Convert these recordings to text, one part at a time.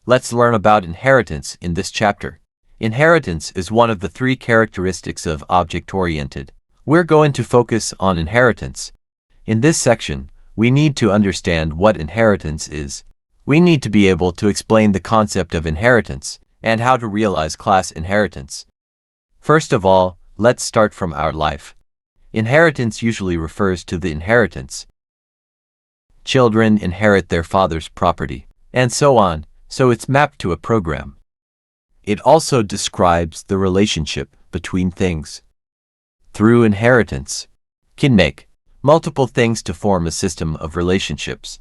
Let's learn about inheritance in this chapter. Inheritance is one of the three characteristics of object-oriented. We're going to focus on inheritance. In this section, we need to understand what inheritance is. We need to be able to explain the concept of inheritance and how to realize class inheritance. First of all, let's start from our life. Inheritance usually refers to the inheritance. Children inherit their father's property, and so on, so it's mapped to a program. It also describes the relationship between things. Through inheritance, can make multiple things to form a system of relationships.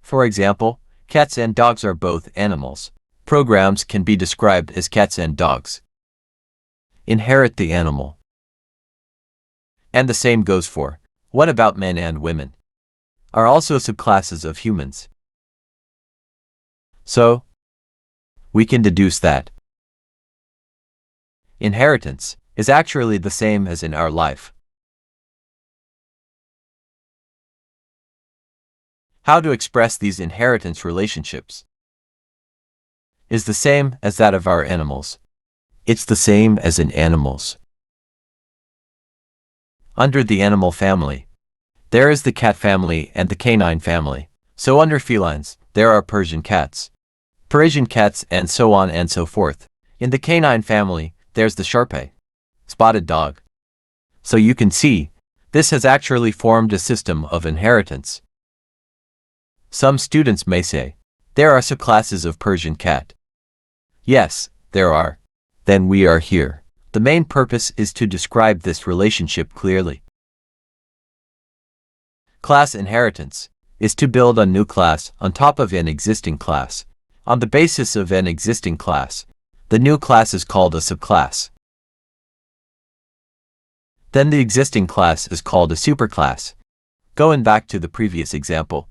For example, cats and dogs are both animals. Programs can be described as cats and dogs. Inherit the animal. And the same goes for, what about men and women? Are also subclasses of humans. So, we can deduce that inheritance is actually the same as in our life. How to express these inheritance relationships is the same as that of our animals. It's the same as in animals. Under the animal family, there is the cat family and the canine family. So under felines, there are Persian cats, and so on and so forth. In the canine family, there's the Shar-Pei, spotted dog. So you can see, this has actually formed a system of inheritance. Some students may say, there are subclasses of Persian cat. Yes, there are. Then we are here. The main purpose is to describe this relationship clearly. Class inheritance is to build a new class on top of an existing class. On the basis of an existing class, the new class is called a subclass. Then the existing class is called a superclass. Going back to the previous example,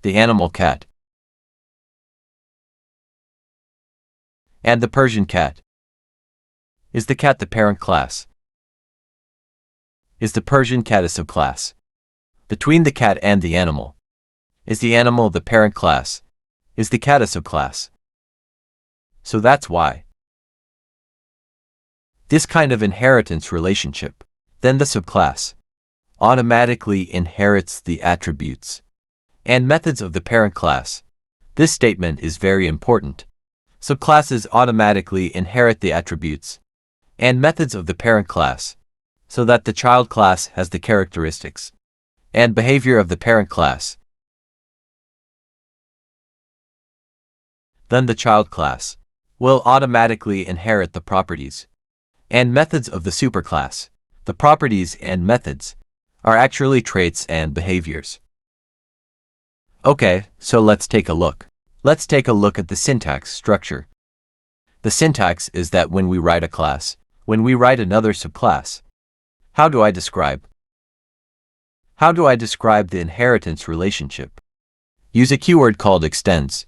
the animal cat and the Persian cat. Is the cat the parent class? Is the Persian cat a subclass? Between the cat and the animal, is the animal the parent class? Is the cat a subclass? So that's why. This kind of inheritance relationship, then the subclass, automatically inherits the attributes and methods of the parent class. This statement is very important. Subclasses automatically inherit the attributes and methods of the parent class, so that the child class has the characteristics and behavior of the parent class. Then the child class will automatically inherit the properties and methods of the superclass. The properties and methods are actually traits and behaviors. Okay, so let's take a look. Let's take a look at the syntax structure. The syntax is that when we write a class, when we write another subclass, how do I describe the inheritance relationship? Use a keyword called extends.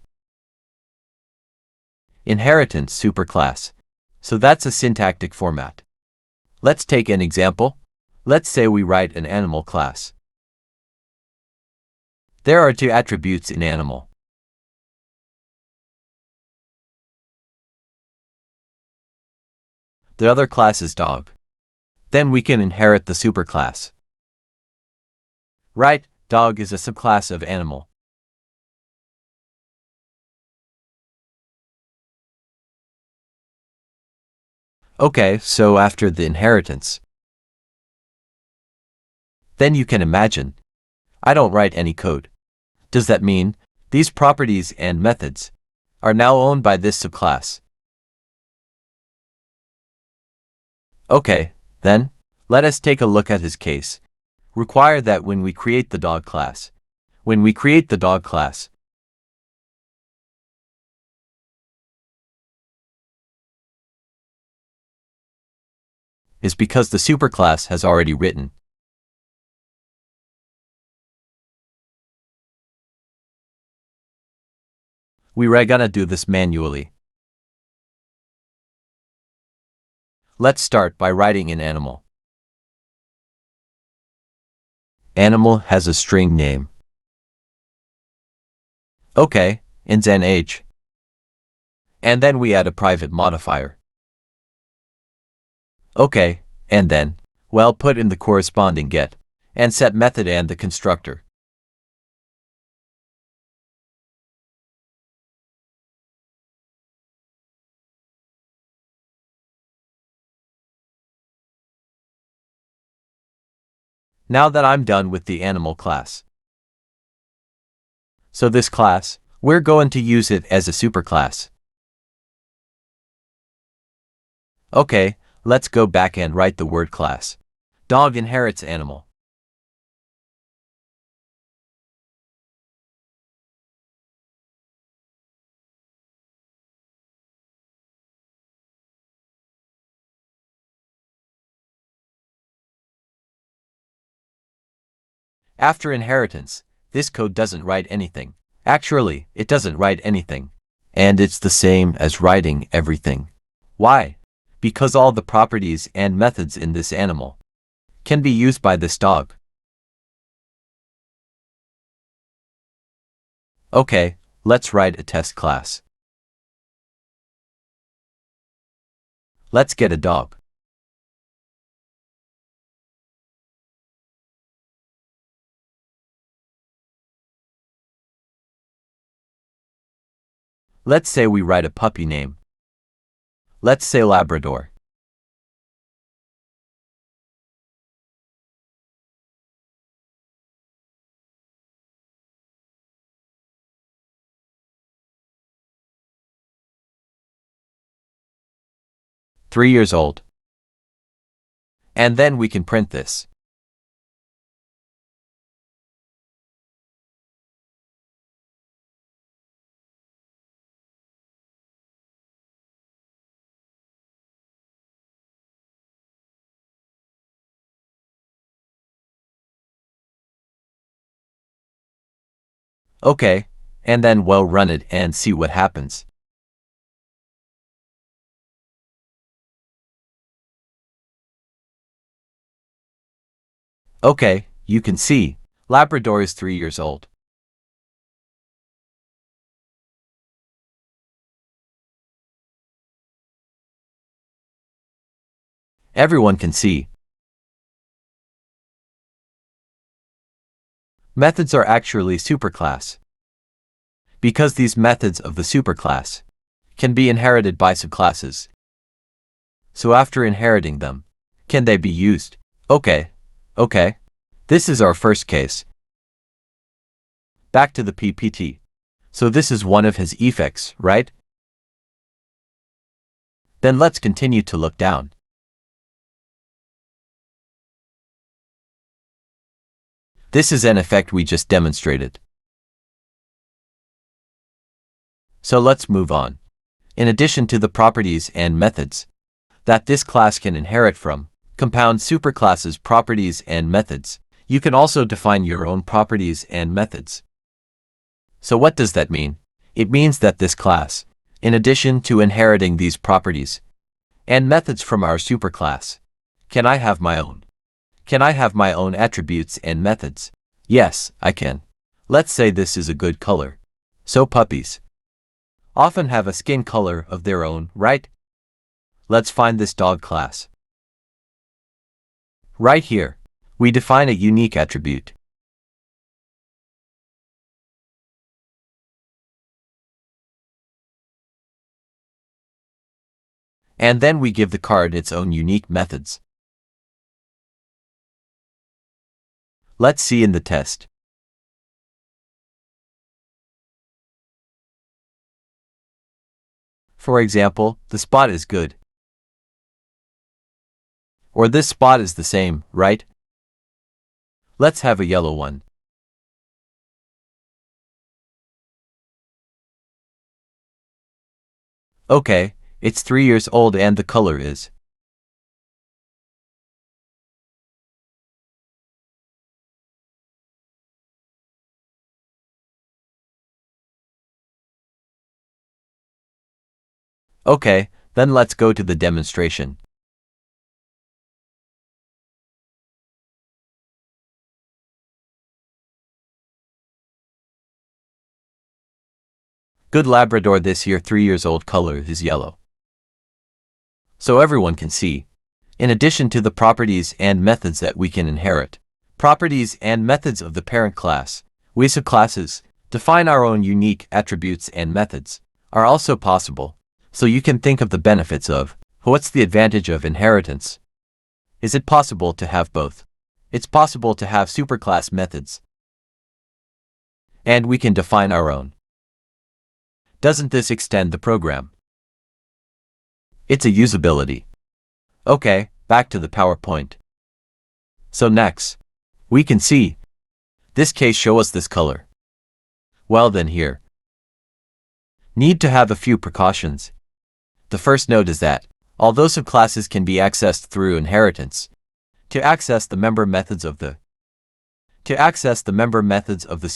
Inheritance superclass. So that's a syntactic format. Let's take an example. Let's say we write an animal class. There are two attributes in animal. The other class is dog. Then we can inherit the superclass. Right, dog is a subclass of animal. Okay, so after the inheritance, then you can imagine, I don't write any code. Does that mean these properties and methods are now owned by this subclass? Okay, then, let us take a look at his case. Require that when we create the dog class, is because the superclass has already written. We're gonna do this manually. Let's start by writing an animal. Animal has a string name. Okay, ins and age. And then we add a private modifier. Okay, and then, well, put in the corresponding get and set method and the constructor. Now that I'm done with the animal class. So this class, we're going to use it as a superclass. Okay, let's go back and write the word class. Dog inherits animal. After inheritance, this code doesn't write anything. Actually, it doesn't write anything. And it's the same as writing everything. Why? Because all the properties and methods in this animal can be used by this dog. Okay, let's write a test class. Let's get a dog. Let's say we write a puppy name. Let's say Labrador. "3 years old." And then we can print this. Okay, and then we'll run it and see what happens. Okay, you can see, Labrador is 3 years old. Everyone can see. Methods are actually superclass. Because these methods of the superclass can be inherited by subclasses. So after inheriting them, can they be used? Okay. This is our first case. Back to the PPT. So this is one of his effects, right? Then let's continue to look down. This is an effect we just demonstrated. So let's move on. In addition to the properties and methods that this class can inherit from compound superclasses properties and methods, you can also define your own properties and methods. So what does that mean? It means that this class, in addition to inheriting these properties and methods from our superclass, can I have my own? Can I have my own attributes and methods? Yes, I can. Let's say this is a good color. So puppies often have a skin color of their own, right? Let's find this dog class. Right here, we define a unique attribute. And then we give the card its own unique methods. Let's see in the test. For example, the spot is good. Or this spot is the same, right? Let's have a yellow one. Okay, it's 3 years old and the color is. Okay, then let's go to the demonstration. Good Labrador this year 3 years old color is yellow. So everyone can see. In addition to the properties and methods that we can inherit, properties and methods of the parent class, we subclasses, define our own unique attributes and methods, are also possible. So you can think of the benefits of, what's the advantage of inheritance? Is it possible to have both? It's possible to have superclass methods. And we can define our own. Doesn't this extend the program? It's a usability. Okay, back to the PowerPoint. So next, we can see, this case show us this color. Well then here. Need to have a few precautions. The first note is that, although subclasses can be accessed through inheritance, to access the member methods of the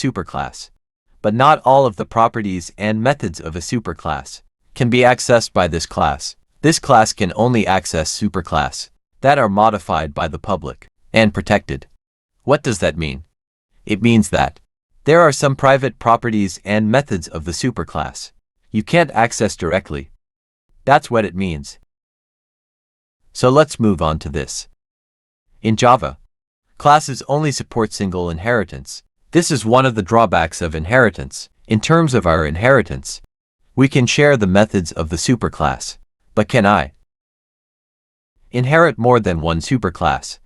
superclass, but not all of the properties and methods of a superclass can be accessed by this class. This class can only access superclass that are modified by the public and protected. What does that mean? It means that there are some private properties and methods of the superclass you can't access directly. That's what it means. So let's move on to this. In Java, classes only support single inheritance. This is one of the drawbacks of inheritance. In terms of our inheritance, we can share the methods of the superclass. But can I inherit more than one superclass?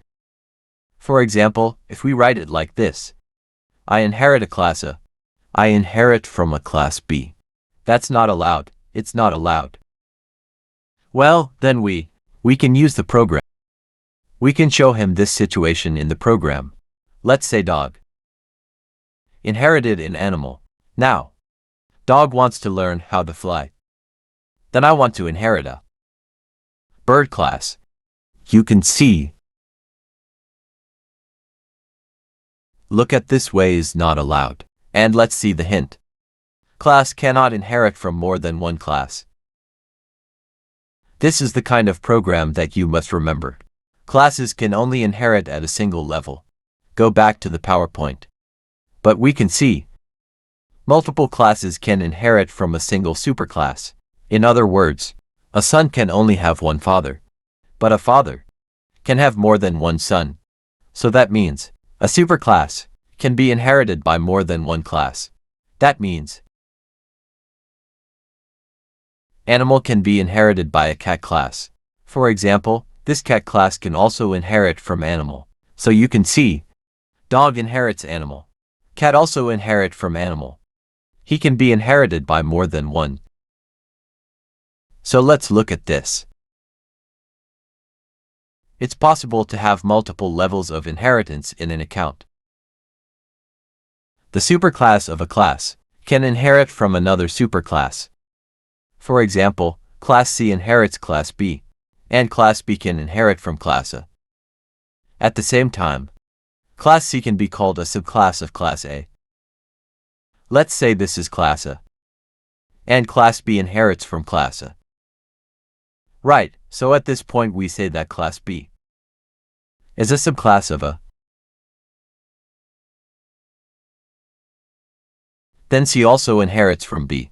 For example, if we write it like this, I inherit a class A. I inherit from a class B. That's not allowed. It's not allowed. Well, then we can use the program. We can show him this situation in the program. Let's say dog inherited an animal. Now, dog wants to learn how to fly. Then I want to inherit a bird class. You can see. Look at this way is not allowed. And let's see the hint. Class cannot inherit from more than one class. This is the kind of program that you must remember. Classes can only inherit at a single level. Go back to the PowerPoint. But we can see multiple classes can inherit from a single superclass. In other words, a son can only have one father, but a father can have more than one son. So that means a superclass can be inherited by more than one class. That means animal can be inherited by a cat class. For example, this cat class can also inherit from animal. So you can see, dog inherits animal. Cat also inherit from animal. He can be inherited by more than one. So let's look at this. It's possible to have multiple levels of inheritance in an account. The superclass of a class can inherit from another superclass. For example, class C inherits class B, and class B can inherit from class A. At the same time, class C can be called a subclass of class A. Let's say this is class A, and class B inherits from class A. Right, so at this point we say that class B is a subclass of A. Then C also inherits from B.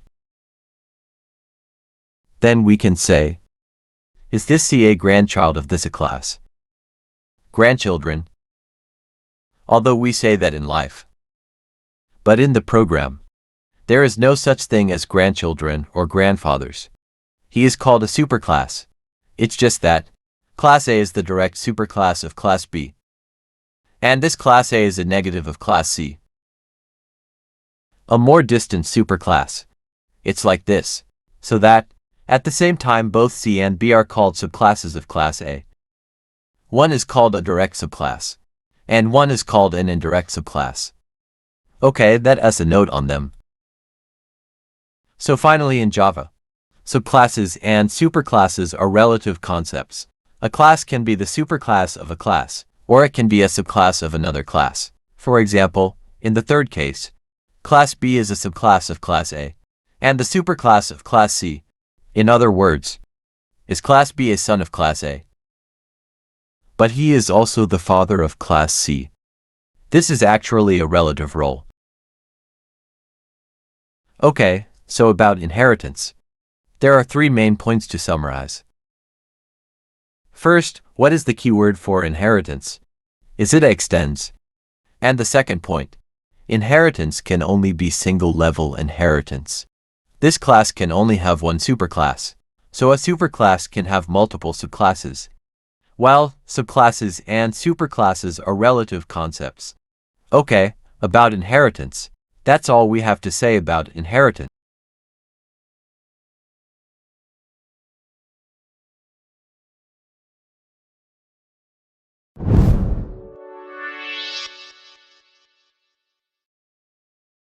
Then we can say, is this C a grandchild of this A class? Grandchildren. Although we say that in life. But in the program, there is no such thing as grandchildren or grandfathers. He is called a superclass. It's just that class A is the direct superclass of class B. And this class A is a negative of class C. A more distant superclass. It's like this. So that, at the same time both C and B are called subclasses of class A. One is called a direct subclass, and one is called an indirect subclass. Okay, that's a note on them. So finally in Java, subclasses and superclasses are relative concepts. A class can be the superclass of a class, or it can be a subclass of another class. For example, in the third case, class B is a subclass of class A, and the superclass of class C. In other words, is class B a son of class A? But he is also the father of class C. This is actually a relative role. Okay, So about inheritance, there are three main points to summarize. First, what is the keyword for inheritance? Is it extends? And the second point, inheritance can only be single-level inheritance. This class can only have one superclass, so a superclass can have multiple subclasses. While subclasses and superclasses are relative concepts. Okay, about inheritance, that's all we have to say about inheritance.